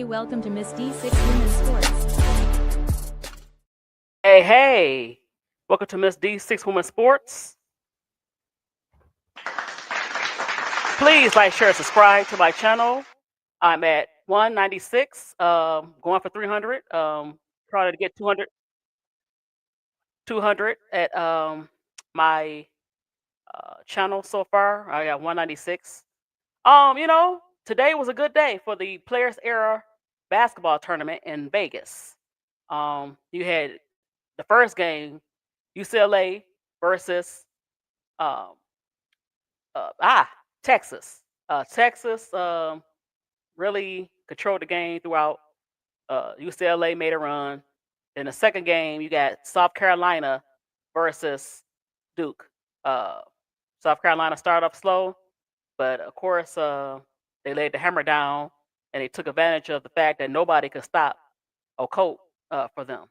Hey, welcome to Miss D6 Women's Sports. Hey, welcome to Miss D6 Women's Sports. Please like, share, subscribe to my channel. I'm at 196, going for 300. Trying to get 200 at my channel so far. I got 196. Today was a good day for the Players Era basketball tournament in Vegas. You had the first game, UCLA versus um, Texas. Texas really controlled the game throughout. UCLA made a run. In the second game, you got South Carolina versus Duke. Uh, South Carolina started off slow, but of course they laid the hammer down and they took advantage of the fact that nobody could stop Okote for them,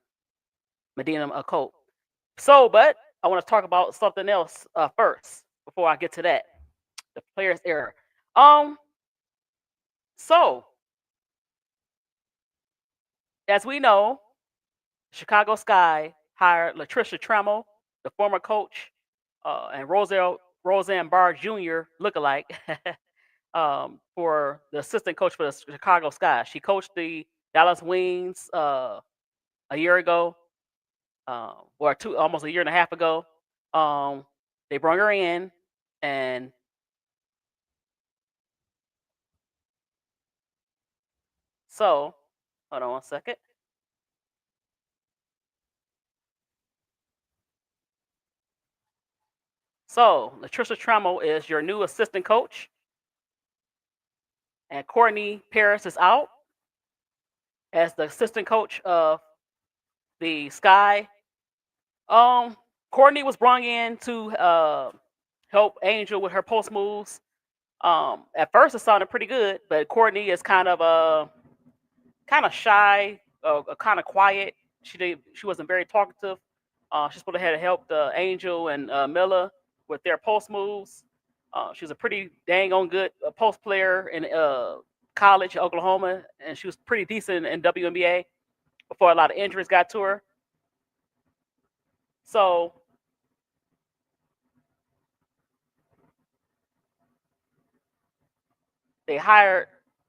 Medina Okote. But I want to talk about something else first before I get to that. The Players Era. So as we know, Chicago Sky hired Latricia Trammel, the former coach, and Roseanne Barr Jr. lookalike, for the assistant coach for the Chicago Sky. She coached the Dallas Wings a year ago, or almost a year and a half ago. They brought her in, and so hold on one second. So Latricia Trammel is your new assistant coach, and Courtney Paris is out as the assistant coach of the Sky. Courtney was brought in to help Angel with her post moves. At first, it sounded pretty good, but Courtney is kind of shy, kind of quiet. She wasn't very talkative. She's supposed to have helped Angel and Miller with their post moves. She was a pretty dang on good post player in college, Oklahoma, and she was pretty decent in WNBA before a lot of injuries got to her. So they hired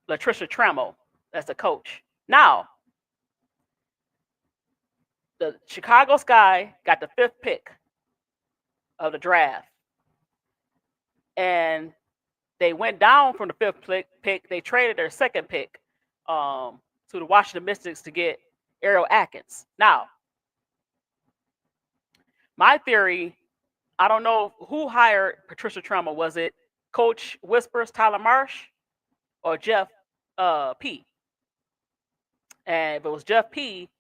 Latricia Trammel as the coach. Now, the Chicago Sky got the 5th pick of the draft, and they went down from the 5th pick. They traded their 2nd pick to the Washington Mystics to get Ariel Atkins. Now, my theory, I don't know who hired Patricia Trammel. Was it Coach Whispers Tyler Marsh or Jeff P? And if it was Jeff P,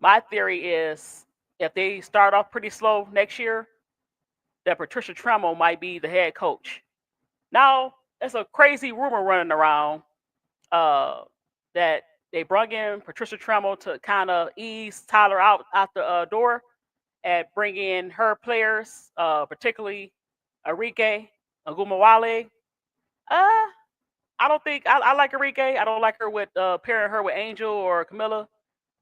my theory is if they start off pretty slow next year, that Patricia Trammel might be the head coach. Now, there's a crazy rumor running around that they brought in Patricia Trammel to kind of ease Tyler out the door and bring in her players, particularly Arike Agumawale. I don't think I like Arike. I don't like her with pairing her with Angel or Camilla.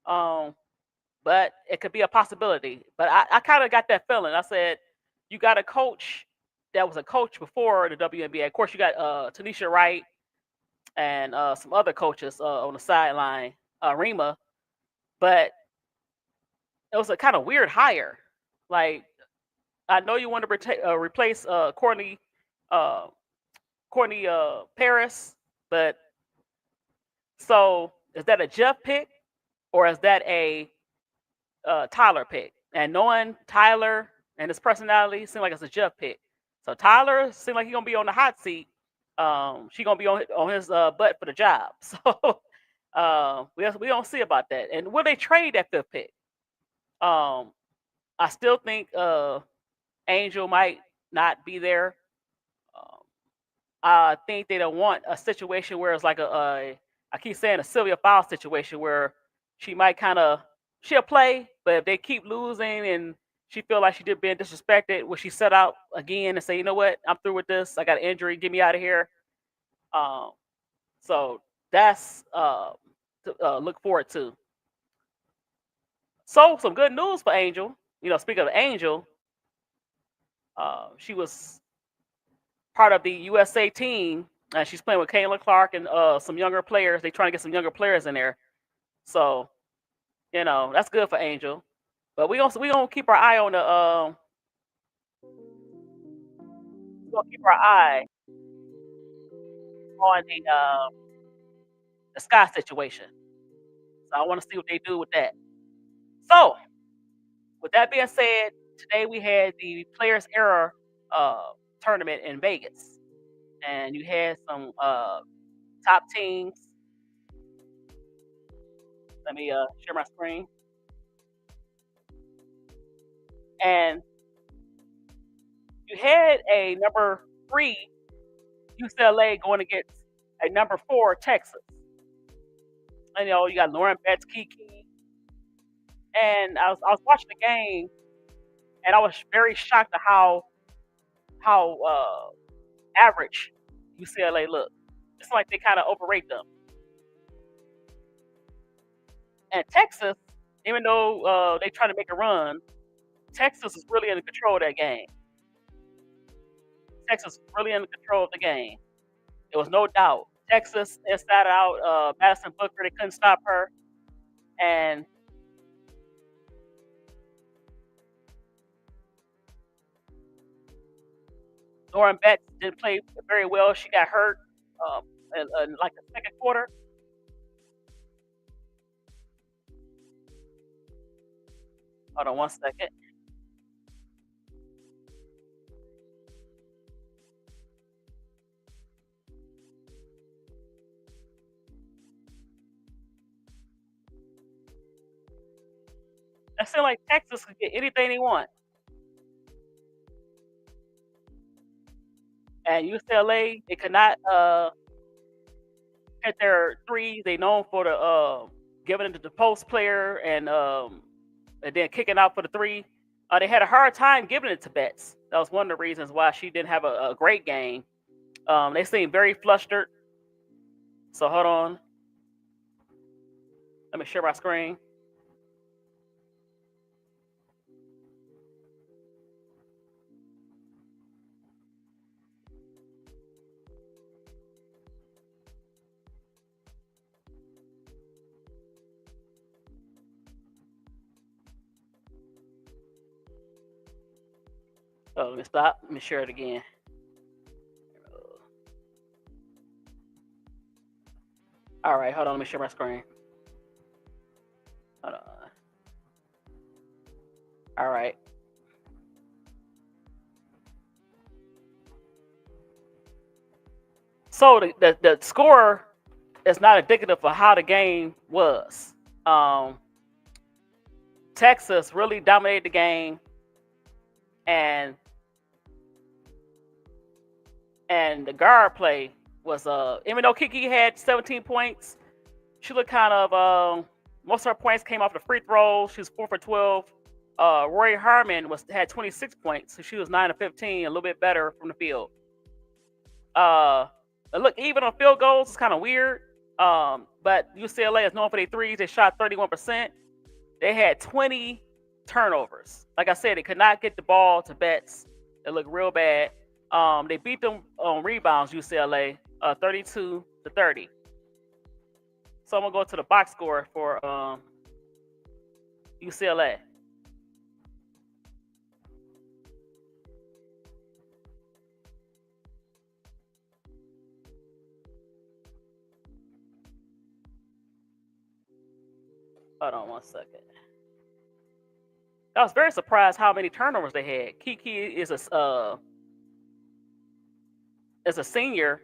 But it could be a possibility. But I kind of got that feeling. I said, you got a coach that was a coach before the WNBA. Of course, you got Tanisha Wright and some other coaches on the sideline, Rima. But it was a kind of weird hire. Like, I know you want to replace Courtney Paris, but so is that a Jeff pick or is that a Tyler pick? And knowing Tyler and his personality, seems like it's a Jeff pick. So Tyler seems like he's gonna be on the hot seat. She's gonna be on his butt for the job. So we don't see about that. And will they trade that 5th pick? I still think Angel might not be there. I think they don't want a situation where it's like I keep saying a Sylvia Fowles situation where she might she'll play, but if they keep losing and she feel like she did being disrespected, will she set out again and say, you know what, I'm through with this. I got an injury, get me out of here. So that's to look forward to. So some good news for Angel. Speaking of Angel, she was part of the USA team, and she's playing with Kayla Clark and some younger players. They're trying to get some younger players in there. So, that's good for Angel. But we gonna keep our eye on the Sky situation. So I want to see what they do with that. So, with that being said, today we had the Players Era tournament in Vegas, and you had some top teams. Let me share my screen. And you had a number 3 UCLA going against a number 4 Texas. And you got Lauren Betts, Kiki, and I was watching the game, and I was very shocked at how average UCLA looked. It's like they kind of overrate them. And Texas, even though they try to make a run, Texas is really in control of that game. Texas really in control of the game. There was no doubt. Texas inside out. Madison Booker, they couldn't stop her. And Lauren Betts didn't play very well. She got hurt in like the second quarter. Hold on one second. It seems like Texas could get anything they want. And UCLA, they could not hit their threes. They known for the giving it to the post player and then kicking out for the 3. They had a hard time giving it to Betts. That was one of the reasons why she didn't have a great game. They seemed very flustered. So hold on. Let me share my screen. Oh, let me stop. Let me share it again. All right, hold on. Let me share my screen. Hold on. All right. So the score is not indicative of how the game was. Texas really dominated the game, and the guard play was even though Kiki had 17 points, she looked kind of most of her points came off the free throws. She was 4 for 12. Rory Harmon had 26 points, so she was 9 of 15, a little bit better from the field. Look, even on field goals, it's kind of weird. But UCLA is known for their threes. They shot 31%. They had 20 turnovers. Like I said, they could not get the ball to Betts. It looked real bad. They beat them on rebounds, UCLA, 32-30. So I'm gonna go to the box score for UCLA. Hold on one second. I was very surprised how many turnovers they had. Kiki is a senior,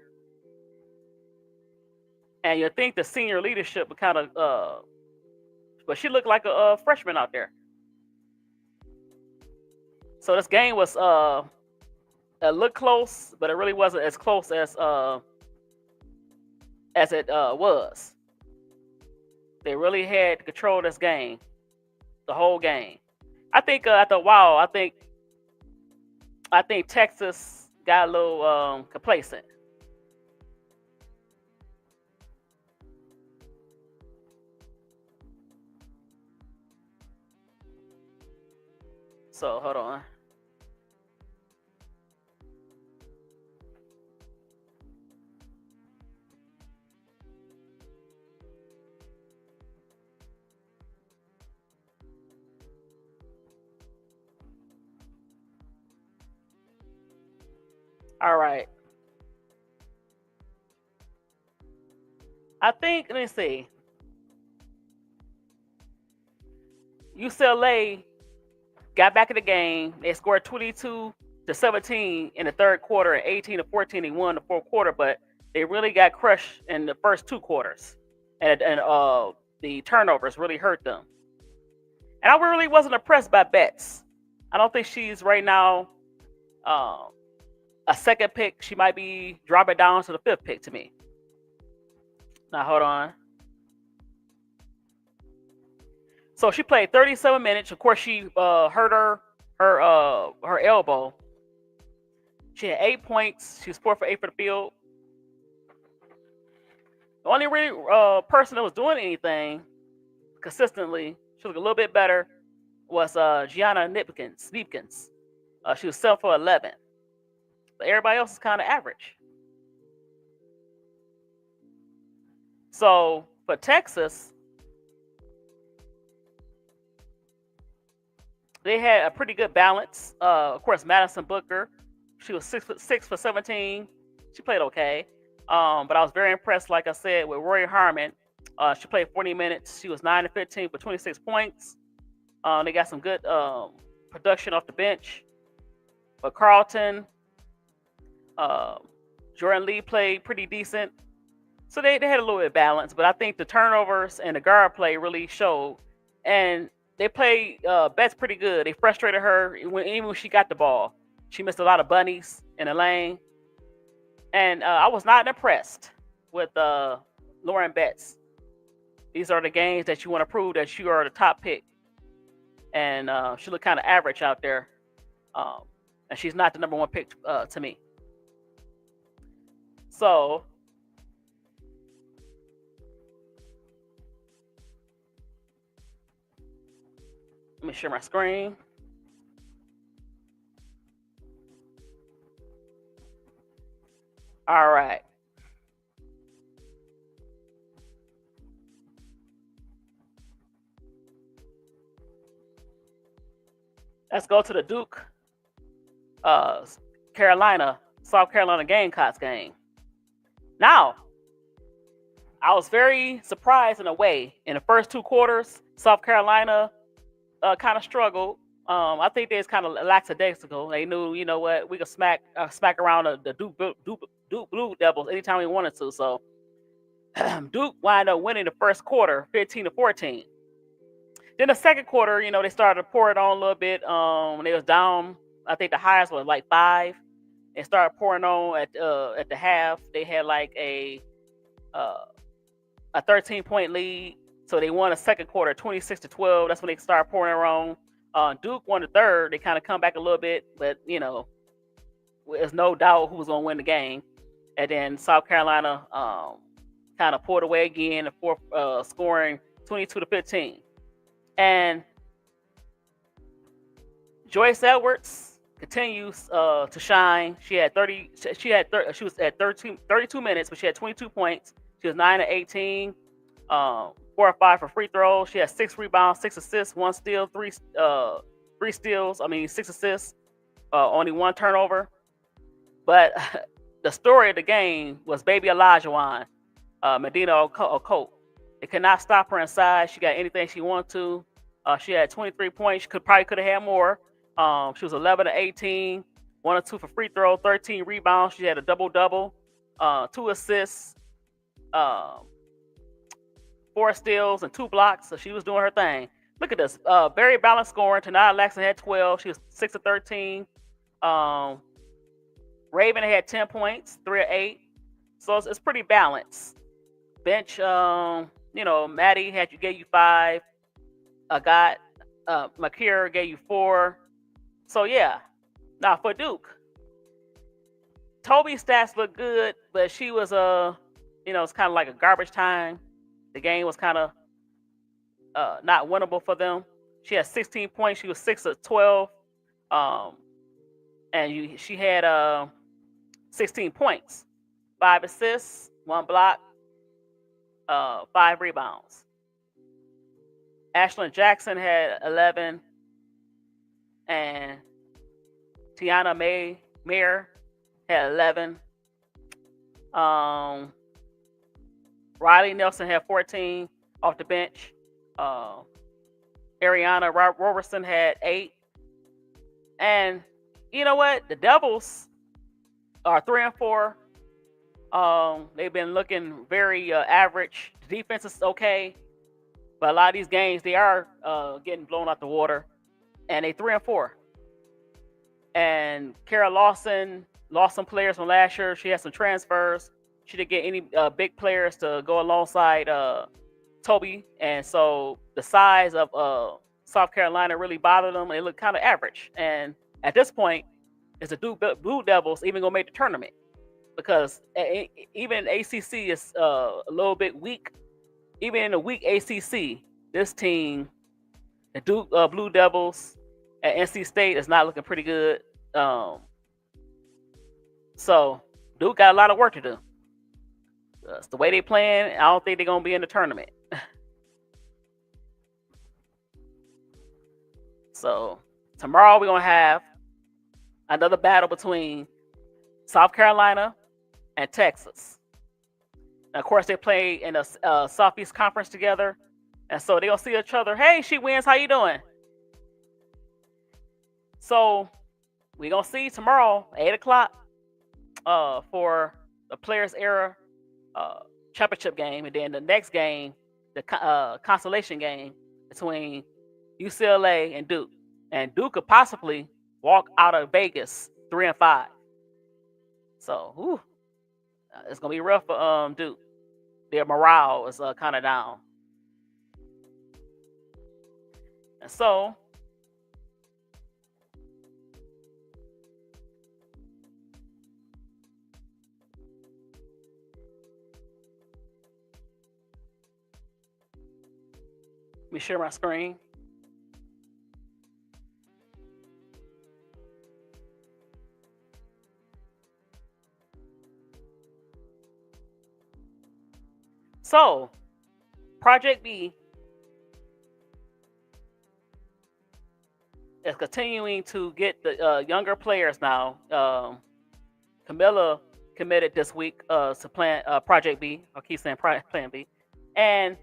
and you think the senior leadership would kind of, but she looked like a freshman out there. So this game was it looked close, but it really wasn't as close as it was. They really had control of this game, the whole game. I think after a while, I think Texas got a little complacent. So hold on. All right. I think, let me see. UCLA got back in the game. They scored 22-17 in the third quarter and 18-14 they won the fourth quarter, but they really got crushed in the first two quarters. And the turnovers really hurt them. And I really wasn't impressed by Betts. I don't think she's right now a second pick. She might be dropping down to the fifth pick to me. Now hold on. So she played 37 minutes. Of course, she hurt her elbow. She had 8 points. She was 4 for 8 for the field. The only really person that was doing anything consistently, she looked a little bit better, was Gianna Nipkins. She was 7 for 11. But everybody else is kind of average. So for Texas, they had a pretty good balance. Of course, Madison Booker, she was 6 for 17. She played okay. But I was very impressed, like I said, with Rory Harmon. She played 40 minutes. She was 9 to 15 for 26 points. They got some good production off the bench. But Carlton, Jordan Lee played pretty decent. So they had a little bit of balance. But I think the turnovers and the guard play really showed. And they played Betts pretty good. They frustrated her even when she got the ball. She missed a lot of bunnies in the lane. And I was not impressed with Lauren Betts. These are the games that you want to prove that you are the top pick. And she looked kind of average out there. And she's not the number one pick to me. So let me share my screen. All right. Let's go to the Duke, South Carolina Gamecocks game. Now, I was very surprised in a way. In the first two quarters, South Carolina kind of struggled. I think they was kind of lackadaisical. They knew, you know what, we could smack around the Duke Blue Devils anytime we wanted to. So Duke wound up winning the first quarter, 15-14. Then the second quarter, you know, they started to pour it on a little bit. When they was down, I think the highest was like 5. They started pouring on at the half. They had like a 13-point lead. So they won the second quarter, 26-12. That's when they started pouring on. Duke won the third. They kind of come back a little bit, but you know, there's no doubt who was going to win the game. And then South Carolina kind of pulled away again, the fourth, scoring 22-15. And Joyce Edwards continues to shine. She was at 32 minutes, but she had 22 points. She was 9 to 18. 4 or 5 for free throws. She had 6 rebounds, 6 assists, 1 steal, 3 steals. 6 assists, only 1 turnover. But the story of the game was baby Olajuwon, Medina Okote. They could not stop her inside. She got anything she wanted to. She had 23 points. She probably could have had more. She was 11 to 18, 1 or 2 for free throw, 13 rebounds. She had a double-double, 2 assists, 4 steals, and 2 blocks. So she was doing her thing. Look at this. Very balanced scoring. Tanaya Laxton had 12. She was 6 to 13. Raven had 10 points, 3 or 8. So it's pretty balanced. Bench, Maddie gave you 5. Makir gave you 4. So yeah. Now for Duke, Toby's stats look good, but she was it's kind of like a garbage time. The game was kind of not winnable for them. She had 16 points. She was 6 of 12 And she had 16 points, 5 assists, 1 block, 5 rebounds. Ashlyn Jackson had 11, and Tiana Mayer had 11. Riley Nelson had 14 off the bench. Ariana Robertson had 8. And you know what? The Devils are 3-4. They've been looking very average. The defense is okay, but a lot of these games they are getting blown out the water, and they 3-4. And Kara Lawson lost some players from last year. She had some transfers. She didn't get any big players to go alongside Toby, and so the size of South Carolina really bothered them. They look kind of average, and at this point, is the Blue Devils even gonna make the tournament? Because even ACC is a little bit weak. Even in the weak ACC, this team, the Duke Blue Devils at NC State, is not looking pretty good. So Duke got a lot of work to do. That's the way they playing. I don't think they're gonna be in the tournament. So tomorrow we're gonna have another battle between South Carolina and Texas. And of course, they play in the Southeast Conference together, and so they're gonna see each other. Hey, she wins. How you doing? So we're gonna see tomorrow, 8 o'clock, for the Players Era championship game, and then the next game, the consolation game between UCLA and Duke. And Duke could possibly walk out of Vegas 3-5. So, it's gonna be rough for Duke. Their morale is kind of down, and so let me share my screen. So, Project B is continuing to get the younger players now. Camilla committed this week to plan Project B. I keep saying Plan B, and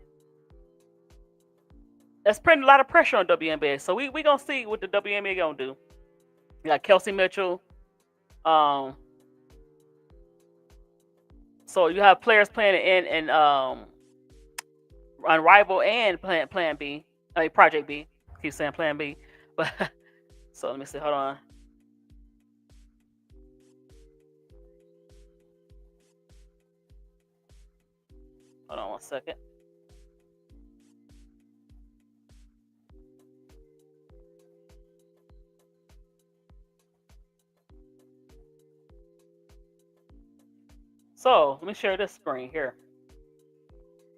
that's putting a lot of pressure on WNBA. So we gonna see what the WNBA gonna do. You got Kelsey Mitchell. So you have players playing in Unrivaled and Plan B. I mean Project B. I keep saying Plan B, but so let me see. Hold on. Hold on 1 second. So let me share this screen here.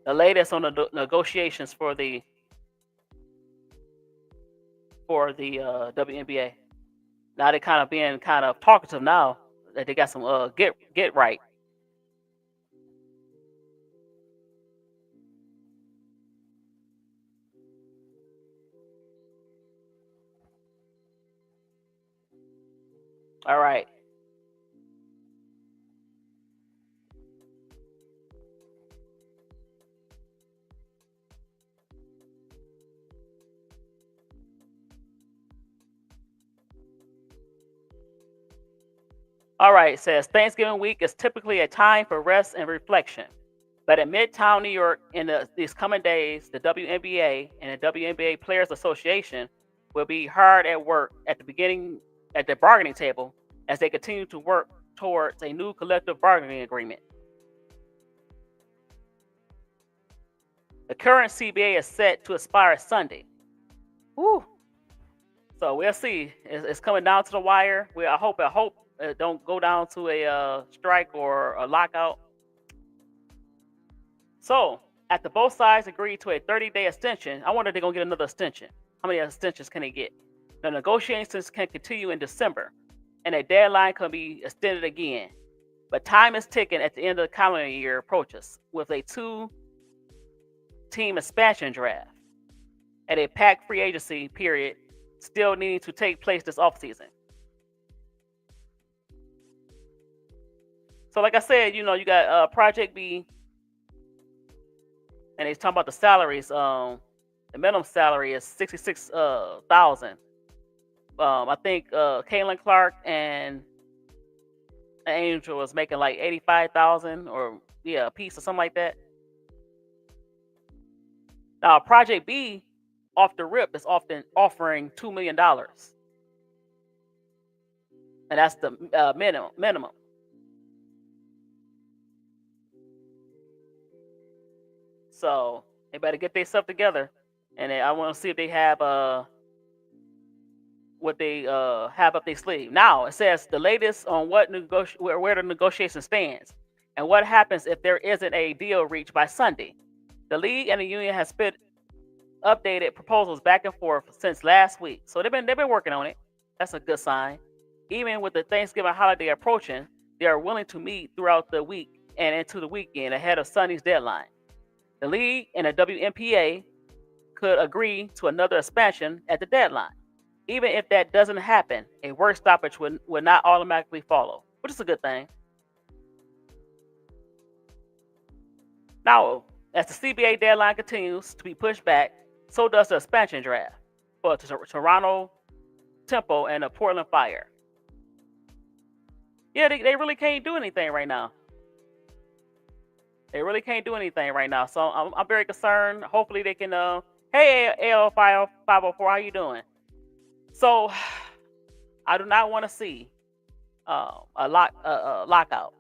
The latest on the negotiations for the WNBA. Now they're kind of being kind of talkative now that they got some get right. All right. All right, it says Thanksgiving week is typically a time for rest and reflection. But in Midtown New York, in these coming days, the WNBA and the WNBA Players Association will be hard at work at the bargaining table as they continue to work towards a new collective bargaining agreement. The current CBA is set to expire Sunday. Woo. So we'll see. It's coming down to the wire. I hope it don't go down to a strike or a lockout. So after both sides agree to a 30-day extension, I wonder if they're gonna get another extension. How many extensions can they get? The negotiations can continue in December, and a deadline can be extended again. But time is ticking at the end of the calendar year approaches, with a 2-team expansion draft and a packed free agency period still needing to take place this offseason. So, like I said, you got Project B, and they're talking about the salaries. The minimum salary is $66,000. I think Caitlin Clark and Angel was making like 85,000, or a piece or something like that. Now, Project B, off the rip, is often offering $2 million, and that's the minimum. So they better get their stuff together, and I want to see if they have what they have up their sleeve. Now it says the latest on where the negotiation stands, and what happens if there isn't a deal reached by Sunday. The league and the union has spit updated proposals back and forth since last week, so they've been working on it. That's a good sign. Even with the Thanksgiving holiday approaching, they are willing to meet throughout the week and into the weekend ahead of Sunday's deadline. The league and the WNBA could agree to another expansion at the deadline. Even if that doesn't happen, a work stoppage would not automatically follow, which is a good thing. Now, as the CBA deadline continues to be pushed back, so does the expansion draft for Toronto Temple and the Portland Fire. Yeah, they really can't do anything right now. They really can't do anything right now. So I'm very concerned. Hopefully they can. Hey, AL 504, how you doing? So I do not want to see a lockout,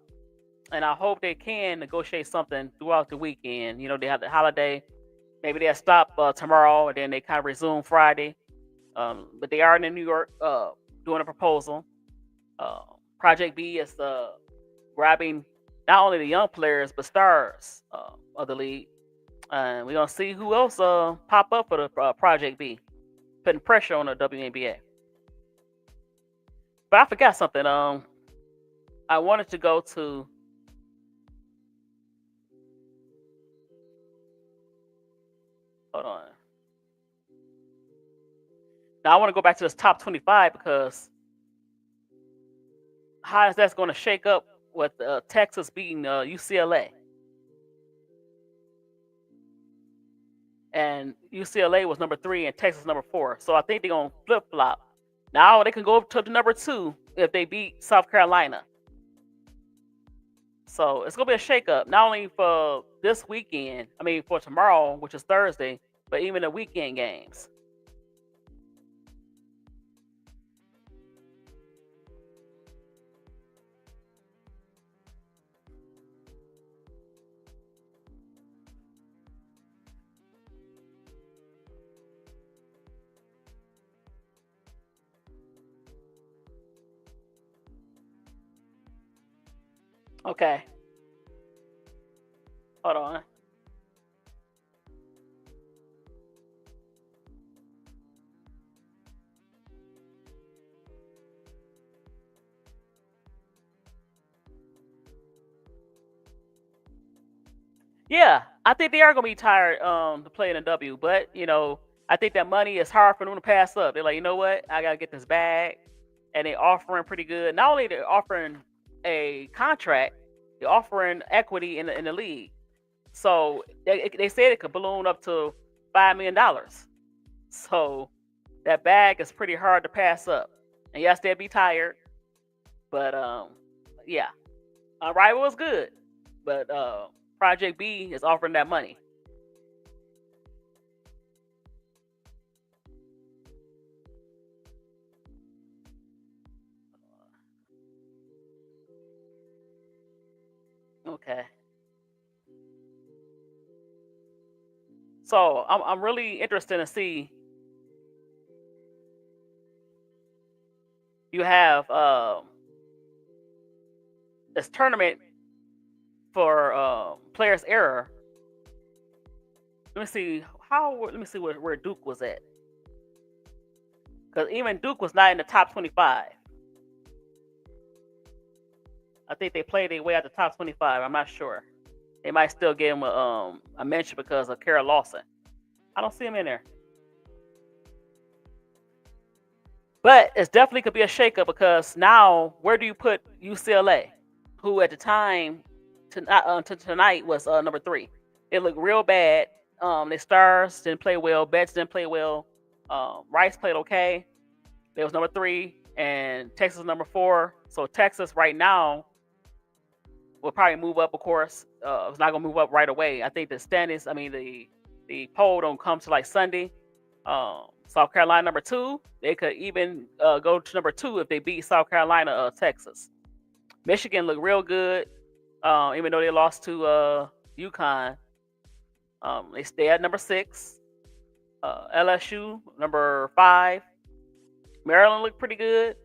and I hope they can negotiate something throughout the weekend. They have the holiday. Maybe they'll stop tomorrow, and then they kind of resume Friday. But they are in New York doing a proposal. Project B is grabbing not only the young players but stars of the league. And we're gonna see who else pop up for the Project B, putting pressure on the WNBA. But I forgot something. I wanted to go to. Hold on. Now I want to go back to this top 25 because how is that going to shake up with Texas beating UCLA? And UCLA was number 3 and Texas number 4. So I think they're going to flip-flop. Now they can go up to the number 2 if they beat South Carolina. So it's going to be a shake-up, not only for this weekend, for tomorrow, which is Thursday, but even the weekend games. Okay. Hold on. Yeah, I think they are gonna be tired to play in the W, but I think that money is hard for them to pass up. They're like, you know what, I gotta get this bag, and they're offering pretty good. Not only they're offering a contract, they're offering equity in the league. So they said it could balloon up to $5 million. So that bag is pretty hard to pass up. And yes, they'd be tired, but yeah, Rival is good, but Project B is offering that money. Okay. So I'm really interested to see. You have this tournament for players error. Let me see where Duke was at. because even Duke was not in the top 25. I think they played their way out the top 25. I'm not sure. They might still give him a mention because of Kara Lawson. I don't see him in there. But it's definitely could be a shakeup because now where do you put UCLA, who at the time to tonight was number 3. It looked real bad. The Stars didn't play well. Betts didn't play well. Rice played okay. They was number 3, and Texas number 4. So Texas right now will probably move up. Of course, it's not gonna move up right away. I think the standings. I mean the poll don't come to like Sunday. South Carolina number 2. They could even go to number 2 if they beat South Carolina, Texas. Michigan looked real good, even though they lost to UConn. They stay at number 6. LSU number 5. Maryland looked pretty good.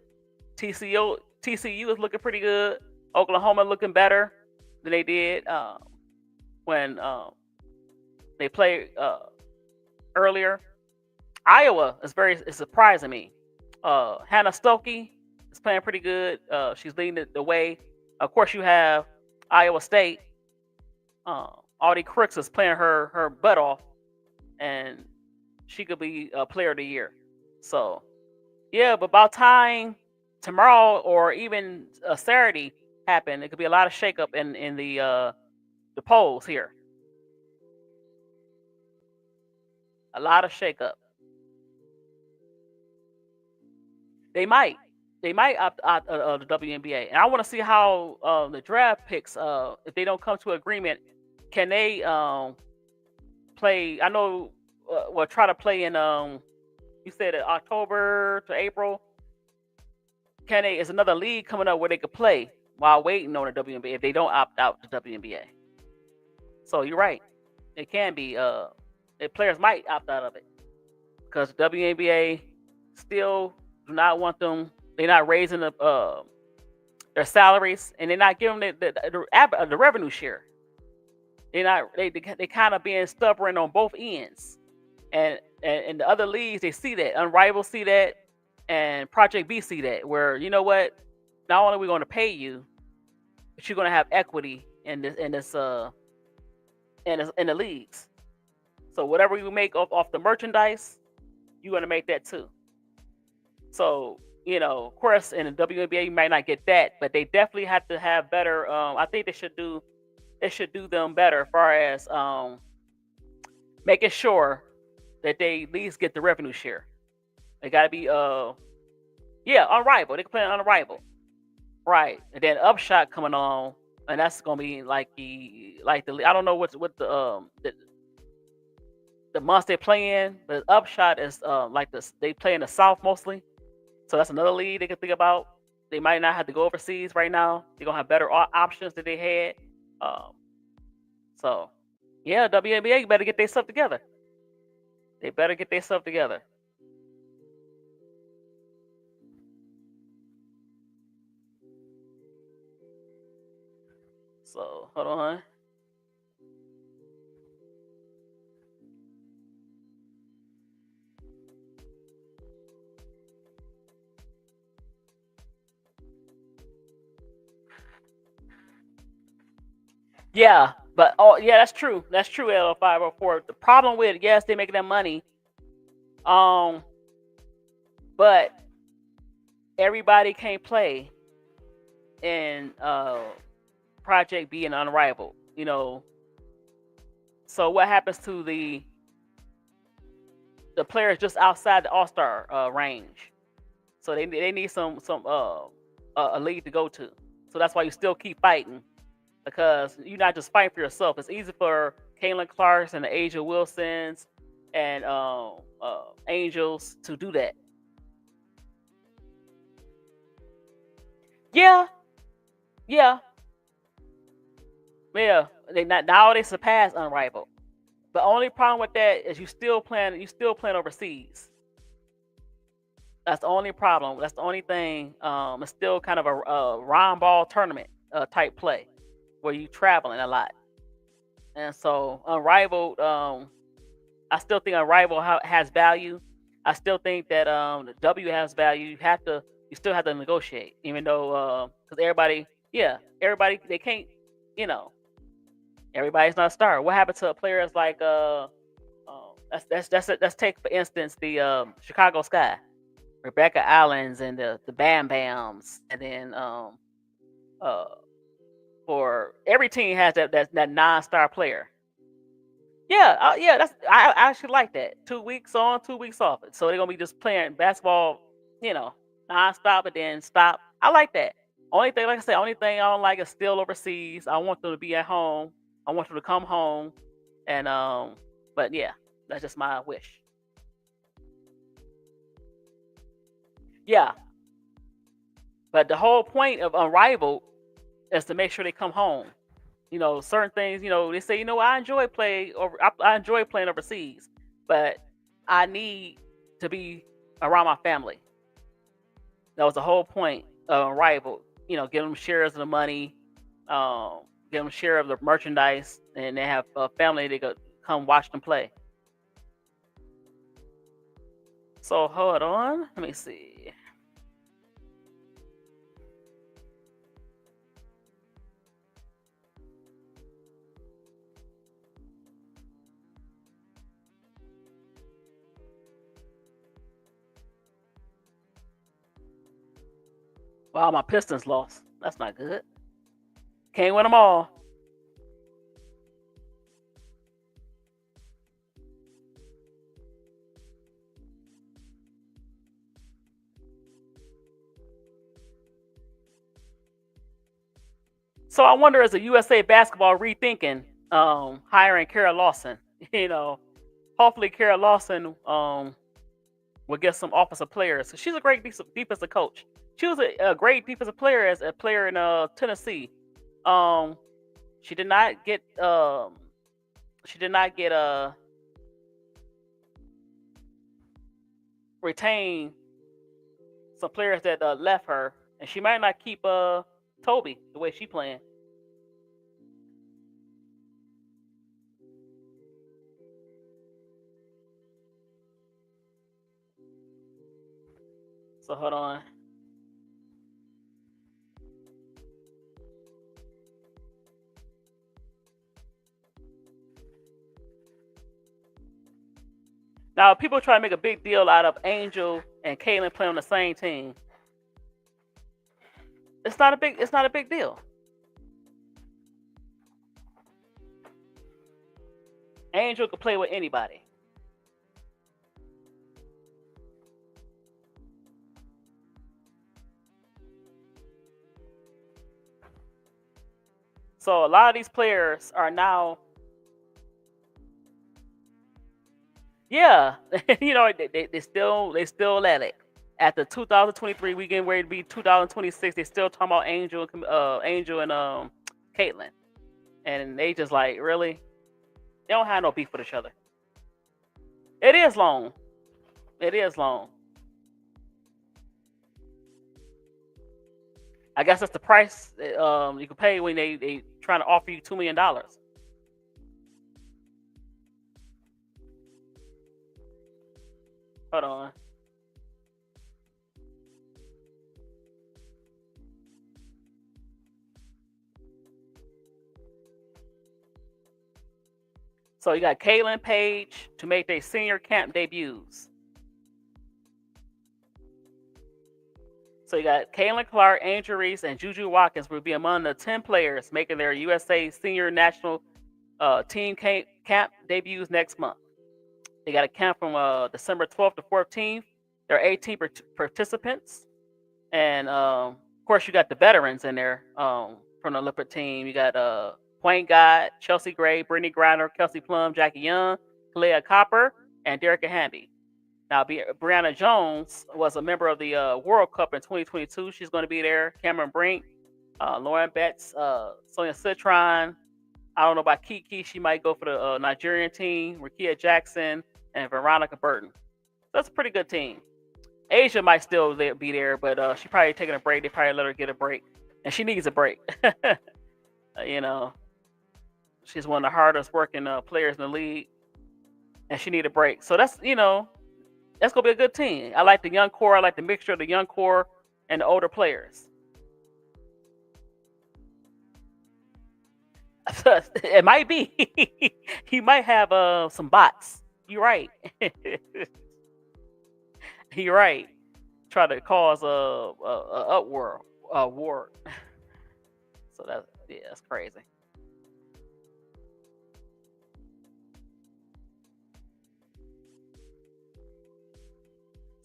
TCU is looking pretty good. Oklahoma looking better than they did when they played earlier. Iowa is surprising me. Hannah Stokey is playing pretty good. She's leading the way. Of course, you have Iowa State. Audie Crooks is playing her butt off, and she could be a player of the year. So, yeah, but about time tomorrow or even Saturday happen, it could be a lot of shakeup in the polls here. A lot of shakeup. They might opt out of the WNBA, and I want to see how the draft picks. If they don't come to agreement, can they play? I know. Well, try to play in. You said October to April. Can they? Is another league coming up where they could play while waiting on the WNBA if they don't opt out the WNBA? So you're right. It can be. The players might opt out of it because the WNBA still do not want them. They're not raising their salaries, and they're not giving the revenue share. They're not. They kind of being stubborn on both ends, and the other leagues they see that. Unrivaled see that, and Project B see that. Where you know what? Not only are we going to pay you, but you're going to have equity in the leagues. So whatever you make off the merchandise, you're going to make that too. So, of course, in the WNBA, you might not get that, but they definitely have to have better. I think they should do them better as far as making sure that they at least get the revenue share. They got to be, unrivaled. They can play on unrivaled, right? And then Upshot coming on, and that's gonna be like the I don't know what the months they play in, but Upshot is like this. They play in the South mostly. So that's another league they can think about. They might not have to go overseas right now. They're going to have better options than they had. So, yeah, WNBA better get their stuff together. They better get their stuff together. So, hold on. Yeah, but that's true. That's true. L504. The problem with yes, they're making that money. But everybody can't play in Project B and Unrivaled. So what happens to the players just outside the All-Star range? So they need some a league to go to. So that's why you still keep fighting. Because you're not just fighting for yourself. It's easy for Caitlin Clarks and the Asia Wilsons and Angels to do that. Yeah. They surpass Unrivaled. The only problem with that is you still playing overseas. That's the only problem. That's the only thing. It's still kind of a round ball tournament type play, where you traveling a lot. And so Unrivaled, I still think Unrivaled has value. I still think that the W has value. You still have to negotiate, even though because everybody they can't, you know, everybody's not a star. What happened to players like let's take for instance the Chicago Sky, Rebecca Allens and the Bam Bams, and then uh for every team has that non-star player. Yeah, yeah, I actually like that. 2 weeks on, 2 weeks off. So they're gonna be just playing basketball, you know, non-stop and then stop. I like that. Only thing, like I said, only thing I don't like is still overseas. I want them to be at home. I want them to come home, and but yeah, that's just my wish. Yeah, but the whole point of Unrivaled is to make sure they come home. Certain things, they say, I enjoy playing overseas, but I need to be around my family. That was the whole point of Rival. Give them shares of the money, give them share of the merchandise, and they have a family they could come watch them play. So hold on, let me see. Wow, my Pistons lost. That's not good. Can't win them all. So I wonder, is the USA Basketball rethinking hiring Kara Lawson? Hopefully Kara Lawson will get some offensive players. She's a great defensive coach. She was a great defensive player as a player in Tennessee. Um, she did not get retain some players that left her, and she might not keep Toby the way she playing. So hold on. Now people try to make a big deal out of Angel and Caitlin playing on the same team. It's not a big deal. Angel could play with anybody. So a lot of these players are now, yeah, they still at it. At the 2023, we getting ready to be 2026. They still talking about Angel and Caitlin, and they just like, really, they don't have no beef with each other. It is long. It is long. I guess that's the price you can pay when they trying to offer you $2 million. Hold on. So you got Caitlin Page to make their senior camp debuts. So you got Caitlin Clark, Angel Reese, and Juju Watkins will be among the 10 players making their USA Senior National Team Camp debuts next month. They got a camp from December 12th to 14th. There are 18 participants. And, of course, you got the veterans in there from the Olympic team. You got Point Guard, Chelsea Gray, Brittany Griner, Kelsey Plum, Jackie Young, Kalea Copper, and Derek Hamby. Now, Brianna Jones was a member of the World Cup in 2022. She's going to be there. Cameron Brink, Lauren Betts, Sonia Citron. I don't know about Kiki. She might go for the Nigerian team. Rakia Jackson and Veronica Burton. That's a pretty good team. Asia might still be there, but she probably taking a break. They probably let her get a break, and she needs a break. She's one of the hardest working players in the league, and she need a break. So that's That's gonna be a good team. I like the young core. I like the mixture of the young core and the older players. It might be. He might have some bots. You're right. You're right. Try to cause a uproar, a war. So that's crazy.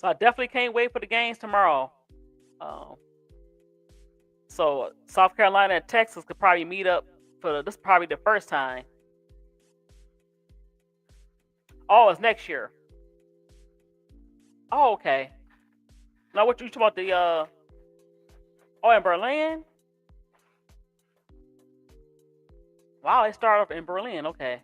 So I definitely can't wait for the games tomorrow. Um, so South Carolina and Texas could probably meet up for this. Is probably the first time. Oh, it's next year. Oh, okay. Now what you talking about the Oh, in Berlin? Wow, they started off in Berlin. Okay.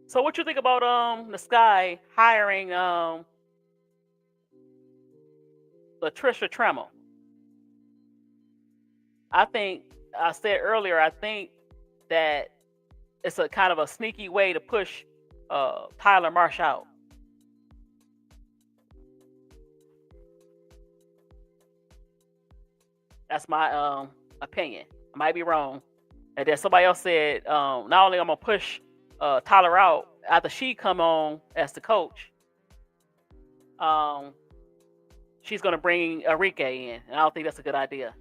So what you think about the Sky hiring Latricia Trammel? I think I said earlier. I think that it's a kind of a sneaky way to push Tyler Marsh out. That's my opinion. I might be wrong. And then somebody else said, not only I'm gonna push Tyler out after she come on as the coach, she's gonna bring Enrique in, and I don't think that's a good idea.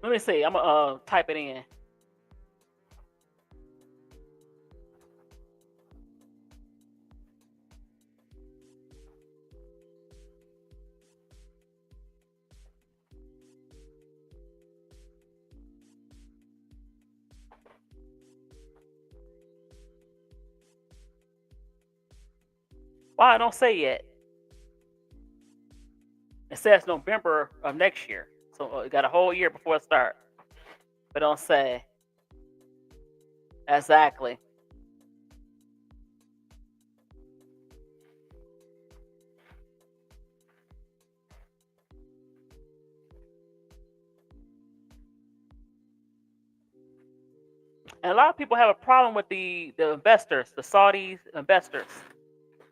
Let me see. I'm gonna type it in. Why I don't say yet? It says November of next year, so it got a whole year before it starts. But don't say exactly. And a lot of people have a problem with the investors, the Saudi investors.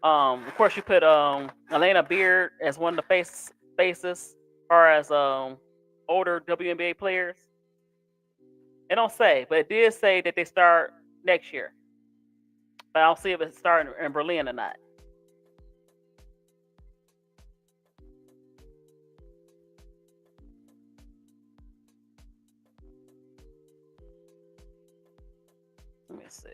Of course, you put Elena Beard as one of the faces, as far as older WNBA players. It don't say, but it did say that they start next year. But I don't see if it's starting in Berlin or not. Let me see.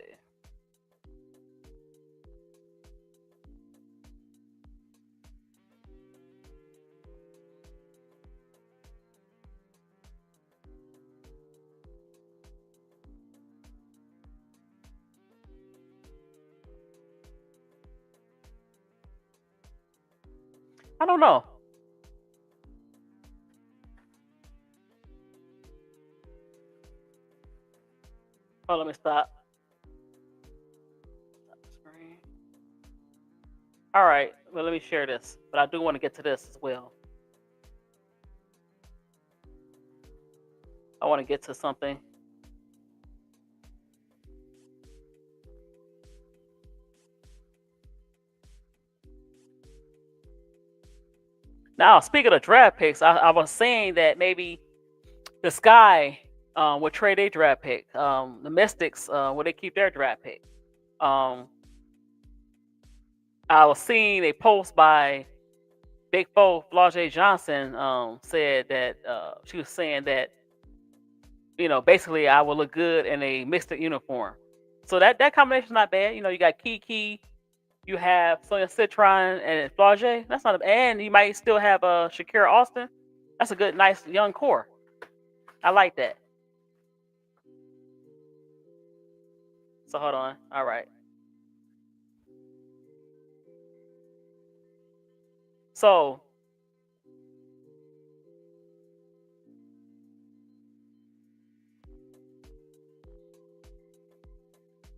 I don't know. Oh, let me stop. Stop the screen. All right. Well, let me share this, but I do want to get to this as well. I want to get to something. Now, speaking of draft picks, I was saying that maybe the Sky would trade a draft pick. The Mystics would they keep their draft pick? Um, I was seeing a post by Big Foe Flau'jae Johnson said that she was saying that basically I would look good in a Mystic uniform. So that combination's not bad. You got Kiki, you have Sonia Citron and Flau'jae. And you might still have Shakira Austin. That's a good, nice young core. I like that. So hold on. All right. So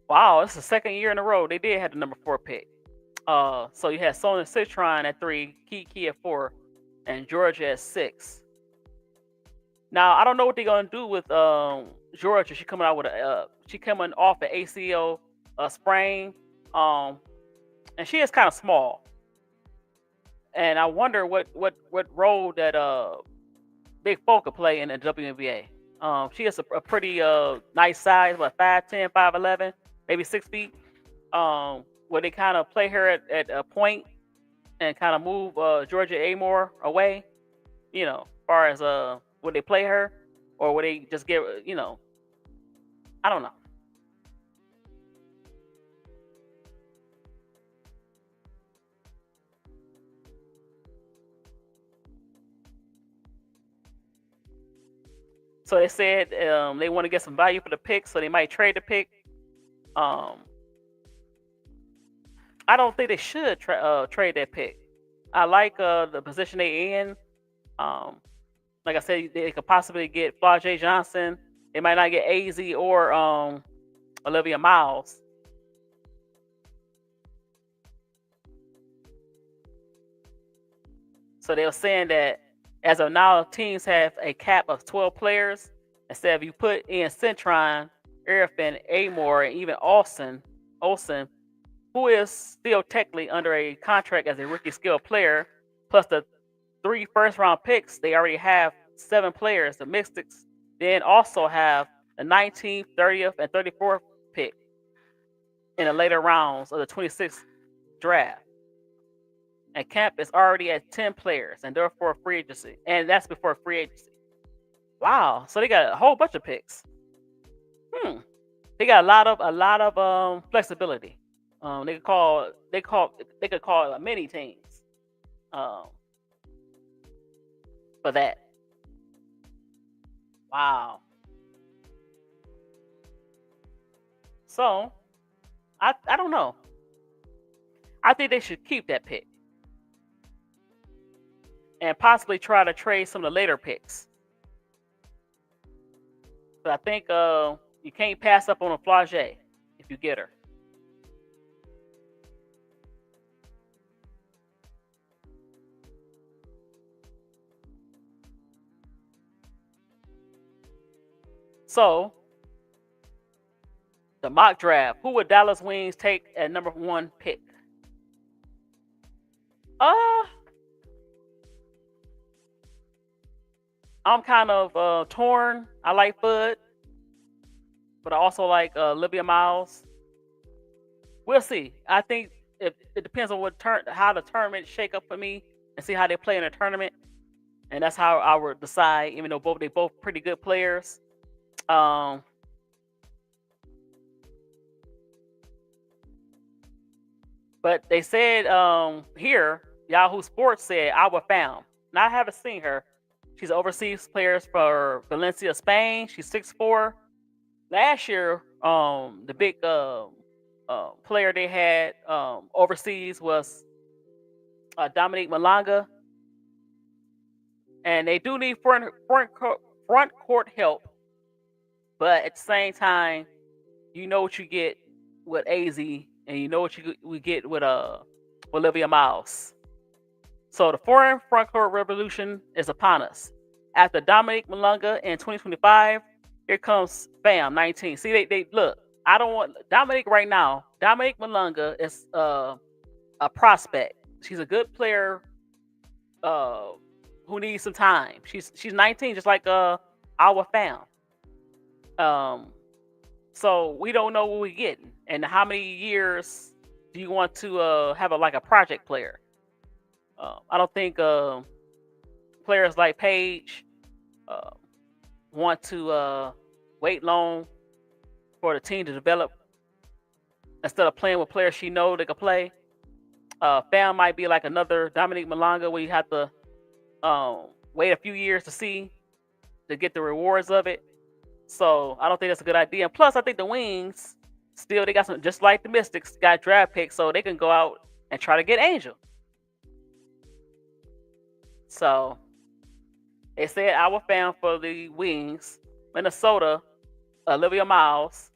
wow, it's the second year in a row they did have the number 4 pick. So you had Sona Citron at 3, Kiki at 4, and Georgia at 6. Now I don't know what they're gonna do with Georgia. She coming out with she coming off an ACL sprain, and she is kind of small. And I wonder what role that Big Folk could play in the WNBA. She has a pretty nice size, what 5'10", 5'11", maybe 6 feet. Where they kind of play her at a point and kind of move Georgia Amore away. As far as would they play her or would they just give I don't know. So they said they want to get some value for the pick, so they might trade the pick. I don't think they should trade that pick. I like the position they in. Like I said, they could possibly get Flau'jae Johnson. They might not get AZ or Olivia Miles. So they were saying that as of now, teams have a cap of 12 players. Instead of you put in Citron, Arifin, Amore, and even Olsen, who is still technically under a contract as a rookie skill player, plus the 3 first-round picks, they already have 7 players. The Mystics then also have the 19th, 30th, and 34th pick in the later rounds of the 26th draft. And camp is already at 10 players, and therefore free agency. And that's before free agency. Wow, so they got a whole bunch of picks. They got a lot of flexibility. They could call many teams for that. Wow. So I don't know. I think they should keep that pick and possibly try to trade some of the later picks. But I think you can't pass up on a Flau'jae if you get her. So the mock draft, who would Dallas Wings take at number 1 pick? I'm kind of torn. I like Bud, but I also like Olivia Miles. We'll see. I think it depends on how the tournament shake up for me and see how they play in the tournament, and that's how I would decide. Even though they both pretty good players. But they said here, Yahoo Sports said Alba Pham. Now I haven't seen her. She's an overseas player for Valencia, Spain. She's 6'4". Last year, the big player they had overseas was Dominique Malanga. And they do need front court help. But at the same time, you know what you get with AZ, and you know what we get with Olivia Miles. So the foreign frontcourt revolution is upon us. After Dominique Malanga in 2025, here comes Pham 19. See, they look. I don't want Dominique right now. Dominique Malanga is a prospect. She's a good player who needs some time. She's 19, just like Alba Pham. So we don't know what we're getting, and how many years do you want to have a project player? I don't think players like Paige want to wait long for the team to develop instead of playing with players she knows they can play. Pham might be like another Dominique Malanga where you have to wait a few years to see to get the rewards of it. So I don't think that's a good idea. And plus, I think the Wings still they got some just like the Mystics got draft picks, so they can go out and try to get Angel. So they said our fan for the Wings, Minnesota, Olivia Miles.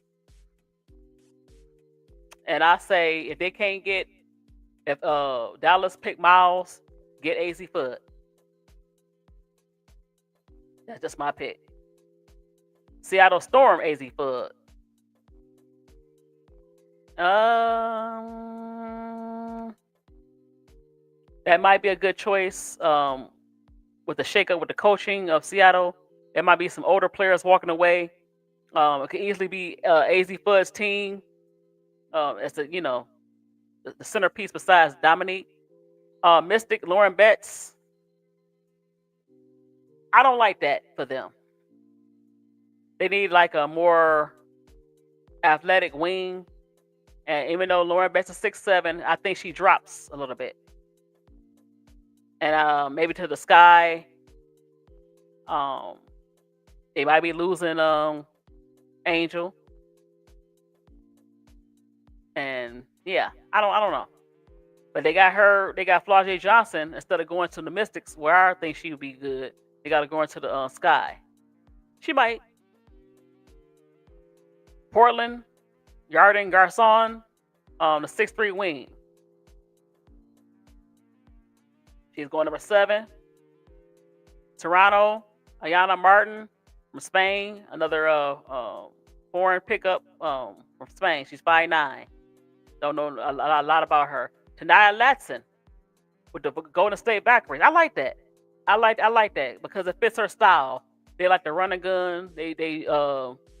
And I say if they can't get if Dallas pick Miles, get AZ Fudd. That's just my pick. Seattle Storm AZ Fudd. That might be a good choice. With the shakeup with the coaching of Seattle, there might be some older players walking away. It could easily be AZ Fudd's team. As the the centerpiece besides Dominique. Mystic, Lauren Betts. I don't like that for them. They need like a more athletic wing. And even though Lauren Betts is 6'7", I think she drops a little bit. And maybe to the sky. They might be losing Angel. And yeah, I don't know. But they got Flau'jae Johnson instead of going to the Mystics, where I think she would be good. They got to go into the sky. She might. Portland, Yarden Garcon, the 6'3" wing. She's going number 7. Toronto, Ayana Martin from Spain, another foreign pickup from Spain. She's 5'9". Don't know a lot about her. Tanaya Latson with the Golden State back race. I like that. I like that because it fits her style. They like to run a gun. They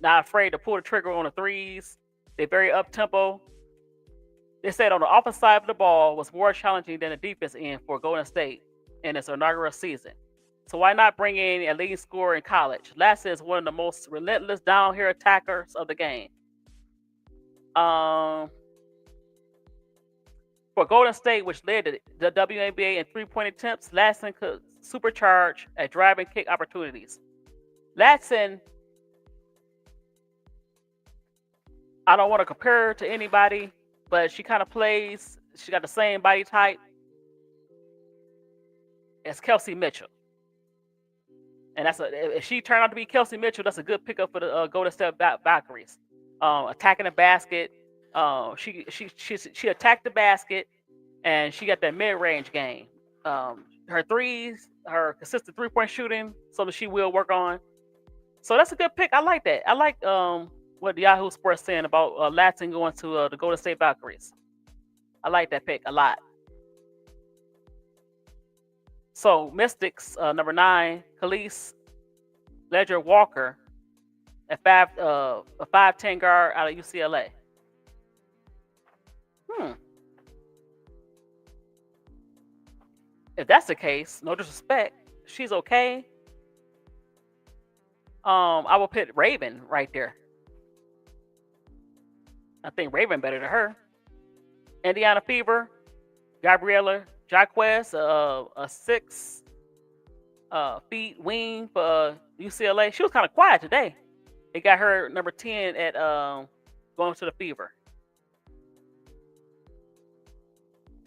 not afraid to pull the trigger on the threes. They're very up tempo. They said on the offensive side of the ball was more challenging than the defense end for Golden State in its inaugural season. So why not bring in a leading scorer in college? Latson is one of the most relentless down here attackers of the game. For Golden State, which led the WNBA in three-point attempts, Latson could supercharge at driving kick opportunities. Latson, I don't want to compare her to anybody, but she kind of plays. She got the same body type as Kelsey Mitchell, and if she turned out to be Kelsey Mitchell, that's a good pickup for the Golden State Valkyries. Attacking the basket, she attacked the basket, and she got that mid-range game. Her threes, her consistent three-point shooting, something she will work on. So that's a good pick. I like that. I like what Yahoo Sports saying about Latson going to the Golden State Valkyries. I like that pick a lot. So Mystics, number 9, Khalees Ledger Walker, a 5'10" guard out of UCLA. If that's the case, no disrespect, she's okay. I will put Raven right there. I think Raven better than her. Indiana Fever, Gabriela Jaquez, a 6 feet wing for UCLA. She was kind of quiet today. They got her number 10 at going to the Fever.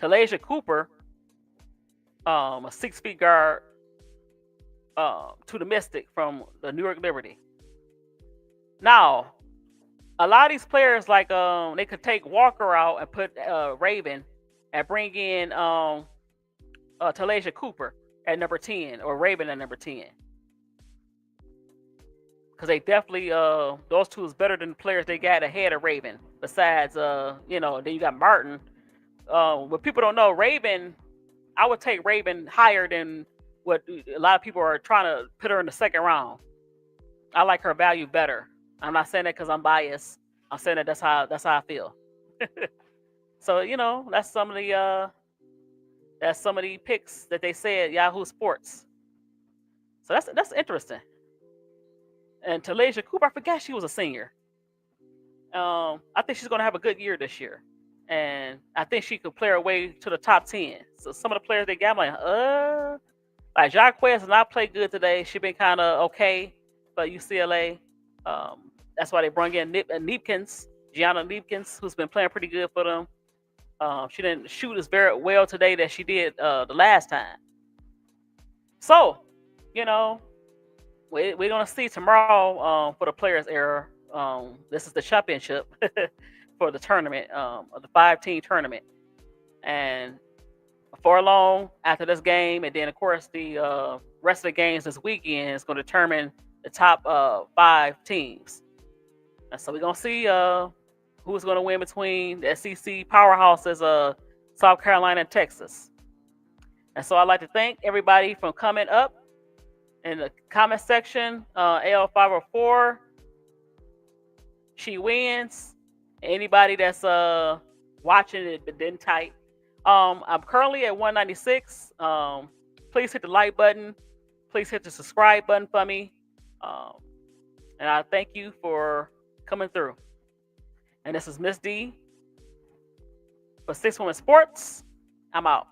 Talasia Cooper, a 6 feet guard to the Mystic from the New York Liberty. Now, a lot of these players, like they could take Walker out and put Raven and bring in Talasia Cooper at number 10 or Raven at number 10. Because they definitely, those two is better than the players they got ahead of Raven. Besides, then you got Martin. What people don't know, Raven, I would take Raven higher than what a lot of people are trying to put her in the second round. I like her value better. I'm not saying that because I'm biased. I'm saying that that's how I feel. So that's some of the picks that they said Yahoo Sports. So that's interesting. And Talasia Cooper, I forgot she was a senior. I think she's gonna have a good year this year, and I think she could play her way to the top 10. So some of the players they got, I'm like, Like Jacquez has not played good today. She been kind of okay for UCLA. That's why they brought in Neepkins, Gianna Neepkins, who's been playing pretty good for them. She didn't shoot as very well today that she did the last time. So, you know, we're gonna see tomorrow for the players' era. This is the championship for the tournament, of the 5-team tournament, and before long after this game, and then of course the rest of the games this weekend is going to determine the top 5 teams. And so we're gonna see who's going to win between the SEC powerhouses, South Carolina and Texas. And so I'd like to thank everybody for coming up in the comment section. AL504, she wins. Anybody that's watching it but didn't type. I'm currently at 196. Please hit the like button. Please hit the subscribe button for me. And I thank you for coming through. And this is Miss D for 6 Women Sports. I'm out.